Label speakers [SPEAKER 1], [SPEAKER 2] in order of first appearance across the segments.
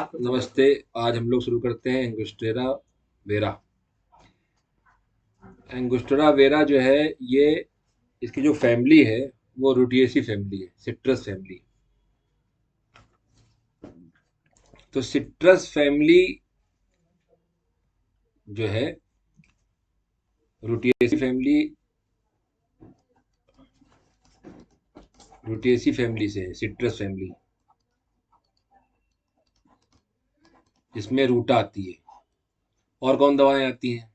[SPEAKER 1] नमस्ते। आज हम लोग शुरू करते हैं एंगोस्टेरा वेरा। एंगोस्टेरा वेरा जो है ये इसकी जो फैमिली है वो रूटिएसी फैमिली है, सिट्रस फैमिली। तो सिट्रस फैमिली जो है रूटिएसी फैमिली रूटिएसी फैमिली से है, सिट्रस फैमिली जिसमें रूटा आती है। और कौन दवाएं आती हैं?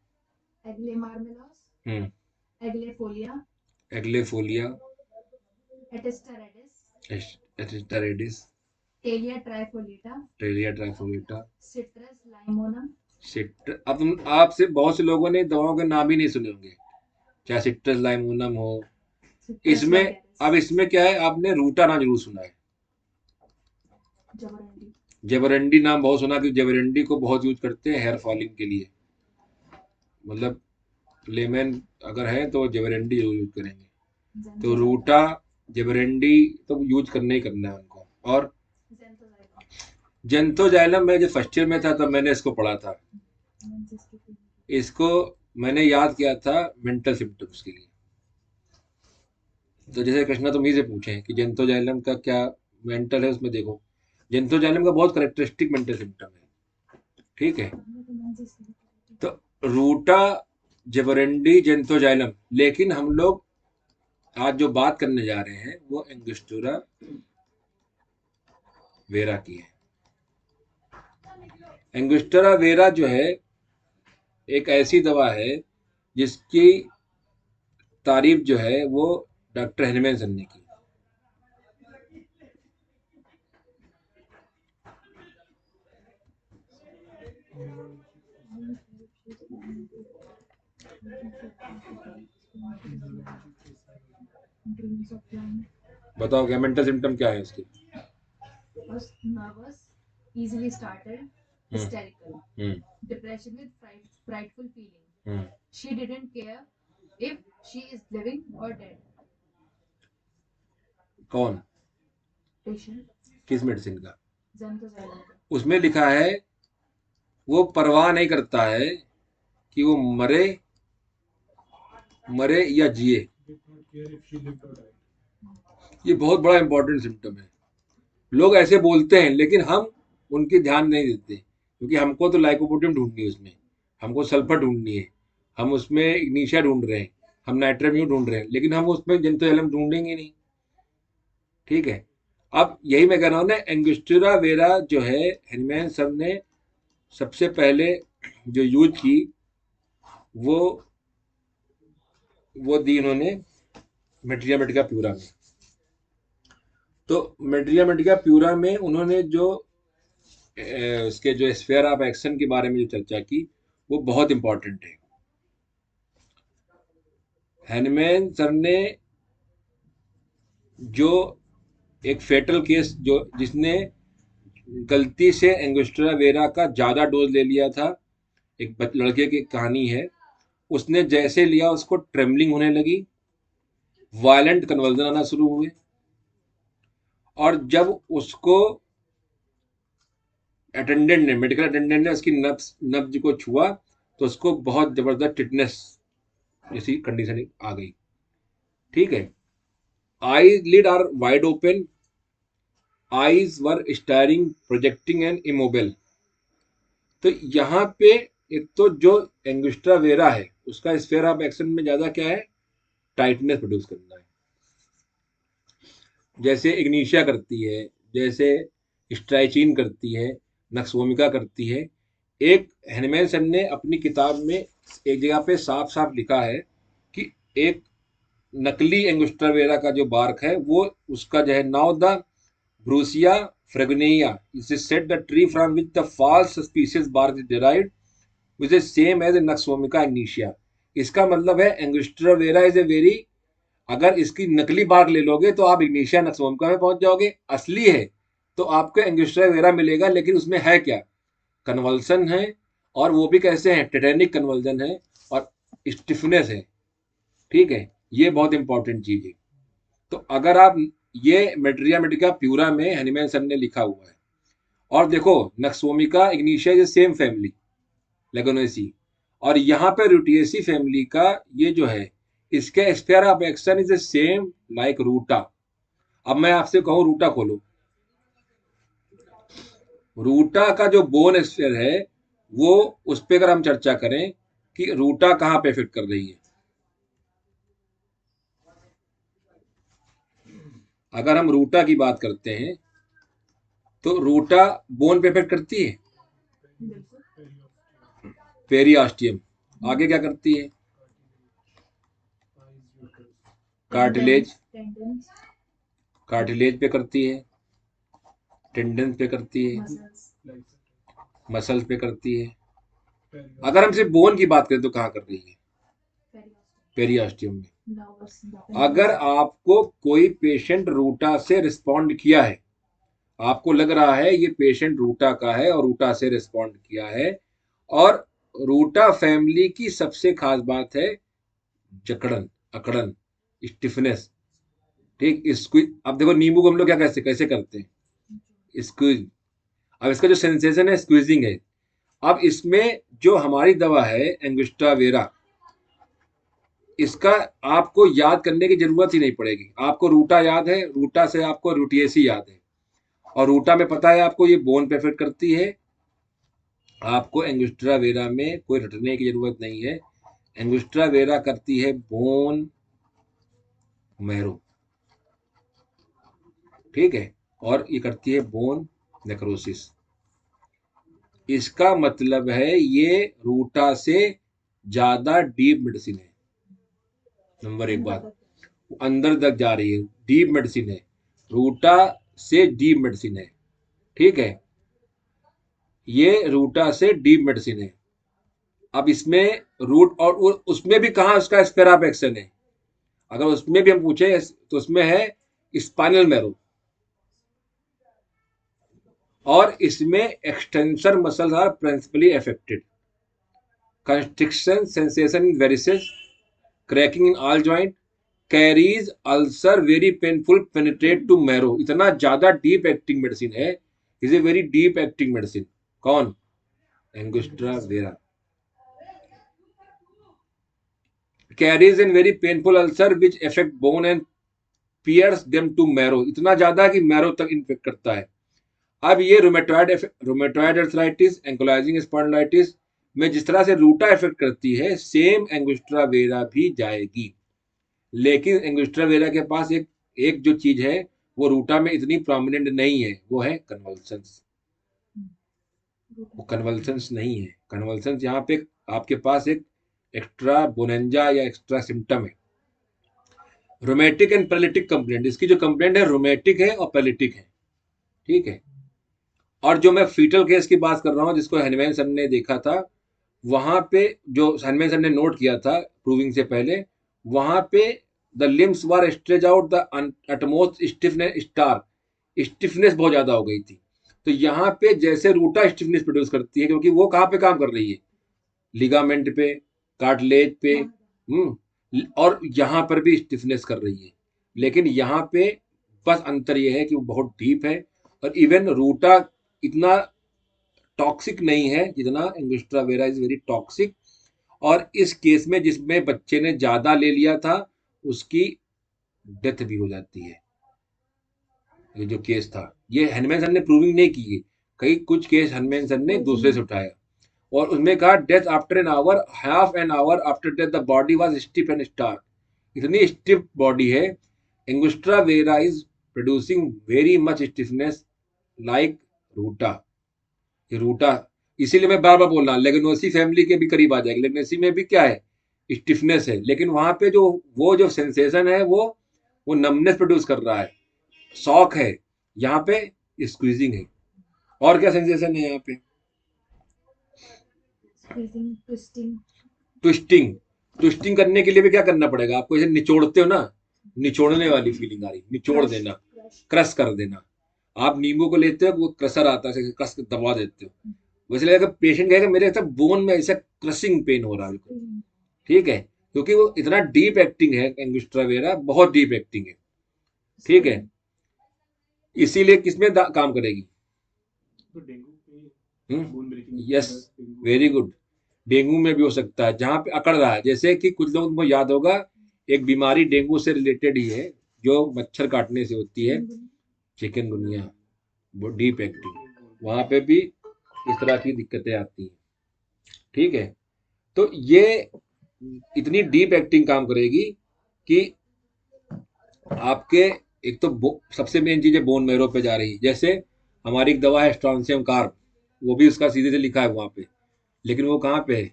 [SPEAKER 2] एग्लेमार्मेलोस,
[SPEAKER 1] हम्म
[SPEAKER 2] एग्लेफोलिया,
[SPEAKER 1] एग्लेफोलिया,
[SPEAKER 2] एटेस्टारेडिस,
[SPEAKER 1] एस्टेरेडिस,
[SPEAKER 2] टेलिया ट्राइफोलिटा,
[SPEAKER 1] टेलिया ट्राइफोलिटा,
[SPEAKER 2] सिट्रस लाइमोनम,
[SPEAKER 1] सिट्र अब आपसे बहुत से लोगों ने दवाओं के नाम ही नहीं सुने होंगे, चाहे सिट्रस लाइमोनम हो।
[SPEAKER 2] सिट्रस
[SPEAKER 1] इसमें
[SPEAKER 2] वल्गैरिस,
[SPEAKER 1] अब इसमें क्या है, आपने रूटा नाम जरूर सुना है।
[SPEAKER 2] जबरंडी,
[SPEAKER 1] जेबरंडी नाम बहुत सुना कि जेबरंडी को बहुत यूज करते हैं हेयर फॉलिंग के लिए। मतलब लेमन अगर है तो जेबरंडी यूज करेंगे। तो
[SPEAKER 2] जेंथोजाइलम,
[SPEAKER 1] रूटा, जेबरंडी तो यूज करना ही करना है उनको। और
[SPEAKER 2] जेंथोजाइलम,
[SPEAKER 1] जेंथोजाइलम में जब फर्स्ट ईयर में था तब मैंने इसको पढ़ा था। इसको मैंने याद किया था मेंटल सिम्टम्स के लिए। तो जैसे कृष्णा तुम ही से पूछें कि जेंथोजाइलम का क्या मेंटल है, उसमें देखो जेंथोजाइलम का बहुत करेक्टरिस्टिक मेंटल सिम्टम है। ठीक है। तो रूटा, जेबरंडी, जेंथोजाइलम, लेकिन हम लोग आज जो बात करने जा रहे हैं वो एंगस्टूरा वेरा की है। एंगस्टूरा वेरा जो है एक ऐसी दवा है जिसकी तारीफ जो है वो डॉक्टर हेनमैन ने की। बताओ क्या मेंटल सिम्टम क्या है इसके?
[SPEAKER 2] was nervous, easily startled, hysterical, depression with frightful feeling. She didn't care if she is living or dead.
[SPEAKER 1] कौन?
[SPEAKER 2] Patient,
[SPEAKER 1] किस मेडिसिन का?
[SPEAKER 2] जेंथोजाइलम का।
[SPEAKER 1] उसमें लिखा है वो परवाह नहीं करता है कि वो मरे मरे या जिए। ये बहुत बड़ा इंपॉर्टेंट सिम्टम है। लोग ऐसे बोलते हैं लेकिन हम उनकी ध्यान नहीं देते, क्योंकि हमको तो लाइकोपोडियम ढूंढनी है उसमें, हमको सल्फर ढूंढनी है, हम उसमें इग्निशिया ढूंढ रहे हैं, हम नाइट्रोम्यू ढूंढ रहे हैं, लेकिन हम उसमें जेंथोजेलम ढूंढेंगे नहीं। ठीक है। अब यही मैं कह रहा हूँ ना, एंगस्टूरा वेरा जो है हेनमैन सब ने सबसे पहले जो यूज की वो दी इन्होंने मेट्रिया मेडिका प्यूरा में। तो मेट्रिया मेडिका प्यूरा में उन्होंने जो उसके जो स्फेयर ऑफ एक्शन के बारे में जो चर्चा की वो बहुत इंपॉर्टेंट है। हैनमैन सर ने जो एक फेटल केस जो जिसने गलती से एंगस्ट्रा वेरा का ज़्यादा डोज ले लिया था, एक लड़के की कहानी है। उसने जैसे लिया उसको ट्रेमलिंग होने लगी, वायलेंट कन्वर्जन आना शुरू हुए, और जब उसको मेडिकल अटेंडेंट ने उसकी नब्ज को छुआ तो उसको बहुत जबरदस्त टिटनेस जैसी कंडीशन आ गई। ठीक है। Eyelid are wide open, eyes were staring, projecting and immobile. तो यहाँ पे एक तो जो एंगस्ट्रा वेरा है उसका स्फेयर ऑफ एक्शन में ज्यादा क्या है, टाइटनेस प्रोड्यूस करना है, जैसे इग्निशिया करती है, जैसे स्ट्राइचिन करती है, नक्सोमिका करती है। एक हैनमैन सन ने अपनी किताब में एक जगह पे साफ साफ लिखा है कि एक नकली एंगस्ट्रा वेरा का जो बार्क है वो उसका जो है now the brucea ferruginea is said the tree from which the false species bark is derived which is same as nux vomica ignatia. इसका मतलब है angustura vera is a very, अगर इसकी नकली बार्क ले लोगे तो आप इग्निशिया नक्सोमिका में पहुंच जाओगे। असली है तो आपको एंगस्ट्रा वेरा मिलेगा, लेकिन उसमें है क्या, कन्वल्सन है, और वो भी कैसे हैं, टेटेनिक कन्वल्सन है और स्टिफनेस है। ठीक है। ये बहुत इंपॉर्टेंट चीज है। तो अगर आप ये मेट्रिया मेडिका प्यूरा में हनीमैन सर ने लिखा हुआ है, और देखो नक्सोमिका इग्निशिया सेम फैमिली लेगोनेसी, और यहाँ पे रूटिएसी फैमिली का ये जो है इसके sphere of action is the same like ruta. अब मैं आपसे कहूँ रूटा खोलो, रूटा का जो बोन स्फीयर है वो उस पर अगर हम चर्चा करें कि रूटा कहाँ पे इफेक्ट कर रही है, अगर हम रूटा की बात करते हैं तो रूटा बोन पे इफेक्ट करती है, पेरियास्टियम। आगे क्या करती है, कार्टिलेज,
[SPEAKER 2] टेंडन्स,
[SPEAKER 1] कार्टिलेज पे करती है, टेंडन पे करती है,
[SPEAKER 2] मसल्स,
[SPEAKER 1] मसल्स पे करती है। अगर हम सिर्फ बोन की बात करें तो कहाँ कर रही है, पेरियास्टियम में। अगर आपको कोई पेशेंट रूटा से रिस्पॉन्ड किया है, आपको लग रहा है ये पेशेंट रूटा का है और रूटा से रिस्पॉन्ड किया है, और रूटा फैमिली की सबसे खास बात है जकड़न, अकड़न, स्टिफनेस, ठीक, स्क्वीज। अब देखो नींबू को हम लोग क्या कैसे कैसे करते हैं, स्क्वीज। अब इसका जो सेंसेशन है स्क्वीजिंग है। अब इसमें जो हमारी दवा है एंगुस्टा वेरा, इसका आपको याद करने की जरूरत ही नहीं पड़ेगी। आपको रूटा याद है, रूटा से आपको रूटिएसी याद है, और रूटा में पता है आपको ये बोन पे इफेक्ट करती है। आपको एंगुस्ट्रा वेरा में कोई रटने की जरूरत नहीं है, एंगुस्ट्रा वेरा करती है बोन मैरो, ठीक है, और ये करती है बोन नेक्रोसिस। इसका मतलब है ये रूटा से ज्यादा डीप मेडिसिन है। नंबर एक बात, अंदर तक जा रही है, डीप मेडिसिन है, रूटा से डीप मेडिसिन है, ठीक है, ये रूटा से डीप मेडिसिन है। अब इसमें रूट और उसमें भी कहाँ उसका स्पेयर ऑफ एक्शन है, अगर उसमें भी हम पूछे तो उसमें है स्पाइनल मैरो, और इसमें extensor muscles are principally affected, constriction sensation in varices, cracking in all joint, caries ulcer very painful penetrate to marrow. इतना ज्यादा डीप एक्टिंग मेडिसिन है, is a very deep acting medicine. कौन, angustura vera. Caries in very painful ulcer which effect bone and pierce them to marrow, इतना ज्यादा कि marrow तक infect करता है। अब ये रोमेटॉइड अर्थराइटिस, एंकोलाइजिंग स्पॉन्डिलाइटिस में जिस तरह से रूटा इफेक्ट करती है, सेम एंगुस्ट्रा वेरा भी जाएगी। लेकिन एंगुस्ट्रा वेरा के पास एक एक जो चीज है वो रूटा में इतनी प्रोमिनेंट नहीं है, वो है कन्वल्सन्स। वो कन्वल्सन्स नहीं है, कन्वल्सन्स यहाँ पे आपके पास एक एक्स्ट्रा बोनेंजा या एक्स्ट्रा सिम्टम है। रोमेटिक एंड पैलिटिक कंप्लेंट, इसकी जो कंप्लेंट है रोमेटिक है और पैलिटिक है, ठीक है। और जो मैं फीटल केस की बात कर रहा हूँ जिसको हैनमैन सर ने देखा था, वहां पे जो हैनमैन सर ने नोट किया था प्रूविंग से पहले, वहां पे the limbs were stretch out the utmost stiffness star, stiffness बहुत ज्यादा हो गई थी। तो यहाँ पे जैसे रूटा स्टिफनेस प्रोड्यूस करती है, क्योंकि वो कहाँ पे काम कर रही है, लिगामेंट पे, कार्टिलेज पे, और यहाँ पर भी स्टिफनेस कर रही है। लेकिन यहाँ पे बस अंतर यह है कि वो बहुत डीप है, और इवन रूटा इतना टॉक्सिक नहीं है जितना एंगुस्ट्रा वेरा इज वेरी टॉक्सिक। और इस केस में जिसमें बच्चे ने ज्यादा ले लिया था उसकी डेथ भी हो जाती है। ये जो केस था ये हैनमैन सर ने प्रूविंग नहीं की है, कई कुछ केस हैनमैन सर ने दूसरे से उठाया, और उसमें कहा death after an hour, half an hour after death the body was stiff and stark. इतनी स्टिफ बॉडी है, angustura vera is producing very much stiffness like ruta. ये रूटा, इसीलिए मैं बार बार बोल रहा हूँ लेगनोसी फैमिली के भी करीब आ जाएगी। लेगनोसी में भी क्या है, स्टिफनेस है, लेकिन वहां पे जो वो जो सेंसेशन है वो नमनेस प्रोड्यूस कर रहा है, शॉक है। यहाँ पे स्क्वीजिंग है। और क्या सेंसेशन है यहाँ पे,
[SPEAKER 2] स्क्वीजिंग, ट्विस्टिंग।
[SPEAKER 1] ट्विस्टिंग, ट्विस्टिंग करने के लिए भी क्या करना पड़ेगा आपको, जैसे निचोड़ते हो ना, निचोड़ने वाली फीलिंग आ रही, निचोड़ देना, क्रश कर देना। आप नींबू को लेते हो, वो क्रशर आता है, कस के दबा देते हो, वैसे लगेगा पेशेंट कहेगा मेरे तक बोन में ऐसा क्रशिंग पेन हो रहा है, ठीक है, क्योंकि वो इतना डीप एक्टिंग है, एंगुस्ट्रा वेरा बहुत डीप एक्टिंग है, ठीक है। इसीलिए किसमें काम करेगी,
[SPEAKER 3] तो डेंगू में bone breaking
[SPEAKER 1] yes, very good. Dengue में भी हो सकता है, जहाँ पे अकड़ रहा है। जैसे कि कुछ लोगों को याद होगा, एक बीमारी डेंगू से रिलेटेड ही है, जो मच्छर काटने से होती है, चिकनगुनिया, वो डीप एक्टिंग, वहाँ पे भी इस तरह की दिक्कतें आती हैं। ठीक है, तो ये इतनी डीप एक्टिंग काम करेगी कि आपके, एक तो सबसे मेन चीज है बोन मैरो पे जा रही है। जैसे हमारी एक दवा है स्ट्रॉन्सियम कार्ब, वो भी उसका सीधे से लिखा है वहाँ पे, लेकिन वो कहाँ पे है,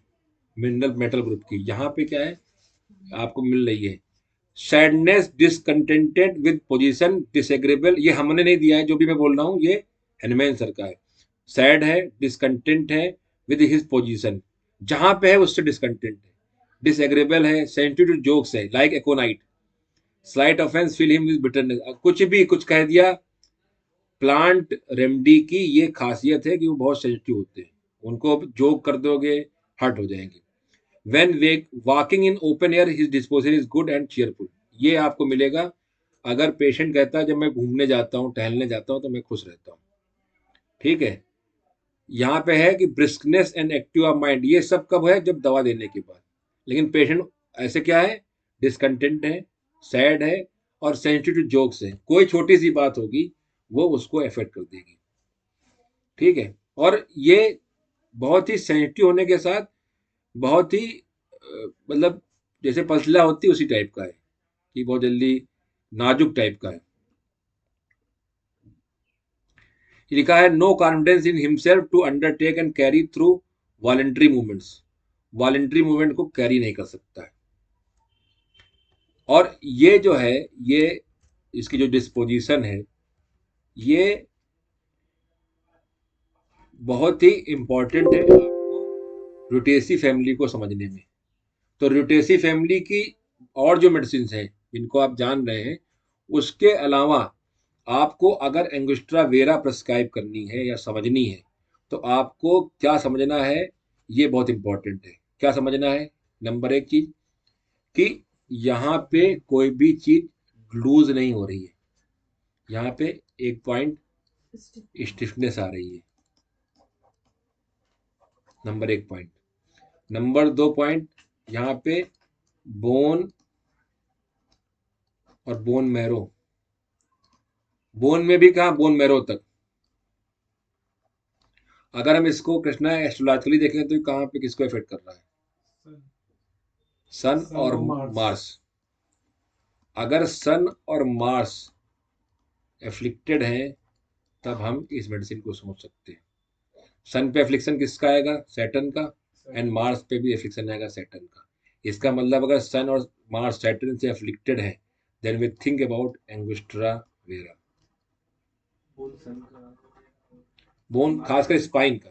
[SPEAKER 1] मिनरल मेटल ग्रुप की। यहाँ पे क्या है, आपको मिल रही है सैडनेस, डिसकंटेंटेड विद पोजीशन, डिसएग्रेबल। ये हमने नहीं दिया है, जो भी मैं बोल रहा हूँ ये हैनमैन सर का है। सैड है, डिसकंटेंट है विद हिज पोजीशन, जहां पे है उससे डिसकंटेंट है। डिसएग्रेबल है, सेंसिटिव जोक्स है like aconite, slight offence fill him with bitterness. कुछ भी कुछ कह दिया। प्लांट रेमेडी की ये खासियत है कि वो बहुत सेंसिटिव होते हैं, उनको जोक कर दोगे हर्ट हो जाएंगे। When walking in open air, his disposition is good and cheerful. ये आपको मिलेगा अगर पेशेंट कहता है जब मैं घूमने जाता हूँ, टहलने जाता हूँ तो मैं खुश रहता हूँ। ठीक है, यहाँ पे है कि ब्रिस्कनेस एंड एक्टिव ऑफ माइंड, ये सब कब है, जब दवा देने के बाद। लेकिन पेशेंट ऐसे क्या है, डिसकंटेंट है, सैड है और सेंसिटिव जोक्स है। कोई छोटी सी बात होगी वो उसको अफेक्ट कर देगी। ठीक है, और ये बहुत ही सेंसिटिव होने के साथ बहुत ही मतलब जैसे पसला होती है उसी टाइप का है, कि बहुत जल्दी नाजुक टाइप का है। लिखा है no confidence in himself to undertake and carry through voluntary movements, voluntary movement को कैरी नहीं कर सकता है। और ये जो है, ये इसकी जो डिस्पोजिशन है, ये बहुत ही इंपॉर्टेंट है आपको रूटेसी फैमिली को समझने में। तो रूटेसी फैमिली की और जो मेडिसिन हैं जिनको आप जान रहे हैं, उसके अलावा आपको अगर एंगस्ट्रा वेरा प्रिस्क्राइब करनी है या समझनी है, तो आपको क्या समझना है, ये बहुत इंपॉर्टेंट है। क्या समझना है, नंबर एक चीज कि यहाँ पे कोई भी चीज लूज नहीं हो रही है। यहाँ पे एक पॉइंट स्टिफनेस आ रही है, नंबर एक पॉइंट। नंबर दो पॉइंट, यहाँ पे बोन और बोन मैरो, बोन में भी कहा, बोन मैरो तक। अगर हम इसको कृष्णा एस्ट्रोलॉजिकली देखें तो कहाँ पे किसको इफेक्ट कर रहा है, सन और मार्स। अगर सन और मार्स एफ्लिक्टेड हैं तब हम इस मेडिसिन को समझ सकते हैं। सन पे एफ्लिक्शन किसका आएगा, सैटर्न का, एंड मार्स पे भी एफ्लिक्शन आएगा सैटर्न का। इसका मतलब अगर सन और मार्स सैटर्न से एफ्लिक्टेड है, then we think about angustura vera. Bone खासकर स्पाइन का,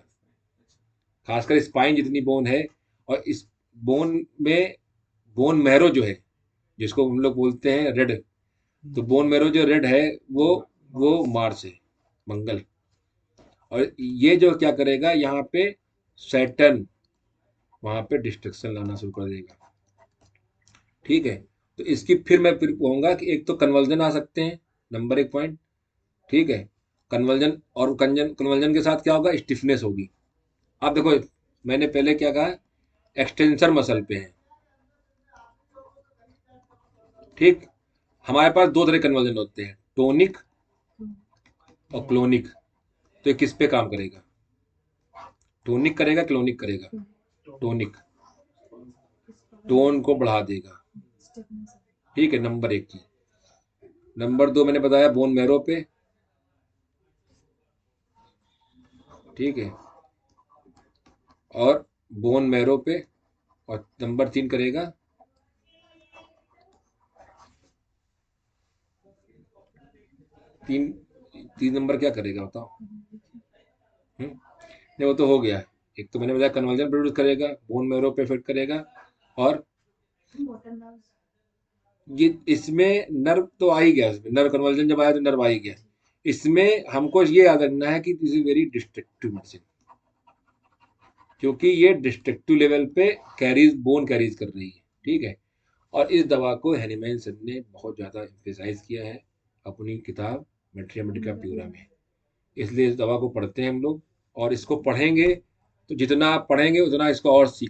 [SPEAKER 1] खासकर स्पाइन जितनी बोन है, और इस बोन में बोन मैरो जो है, जिसको हम लोग बोलते हैं रेड, तो बोन मैरो जो रेड है वो मार्स है, मंगल। और ये जो क्या करेगा, यहाँ पे सैटर्न वहां पे डिस्ट्रक्शन लाना शुरू कर देगा। ठीक है, तो इसकी फिर कहूंगा कि एक तो कन्वर्जन आ सकते हैं, नंबर एक पॉइंट। ठीक है, कन्वर्जन, और कन्वर्जन के साथ क्या होगा, स्टिफनेस होगी। आप देखो, मैंने पहले क्या कहा, एक्सटेंसर मसल पे है। ठीक, हमारे पास दो तरह कन्वर्जन होते हैं, टोनिक और क्लोनिक। तो ये किस पे काम करेगा, टोनिक करेगा क्लोनिक करेगा, टोनिक टोन को बढ़ा देगा। ठीक है, नंबर एक चीज। नंबर दो मैंने बताया बोन मैरो पे। ठीक है, और बोन मैरो पे, और नंबर तीन करेगा तीन तीन नंबर क्या करेगा बताओ। नहीं, वो तो हो गया। एक तो मैंने बताया कन्वर्जन प्रोड्यूस करेगा, बोन मैरो पे इफेक्ट करेगा, और ये इसमें नर्व तो आ ही गया, इसमें नर्व कन्वर्जन जब आया तो नर्व आ ही गया। इसमें हमको ये याद रखना है कि this is very destructive medicine, क्योंकि ये डिस्ट्रक्टिव लेवल पे कैरीज, बोन कैरीज कर रही है। ठीक है, और इस दवा को हैनीमैन सर ने बहुत ज़्यादा एम्फेसाइज किया है अपनी किताब मेट्रिया मेडिका प्यूरा में। इसलिए इस दवा को पढ़ते हैं हम लोग, और इसको पढ़ेंगे तो जितना आप पढ़ेंगे उतना इसको और सीख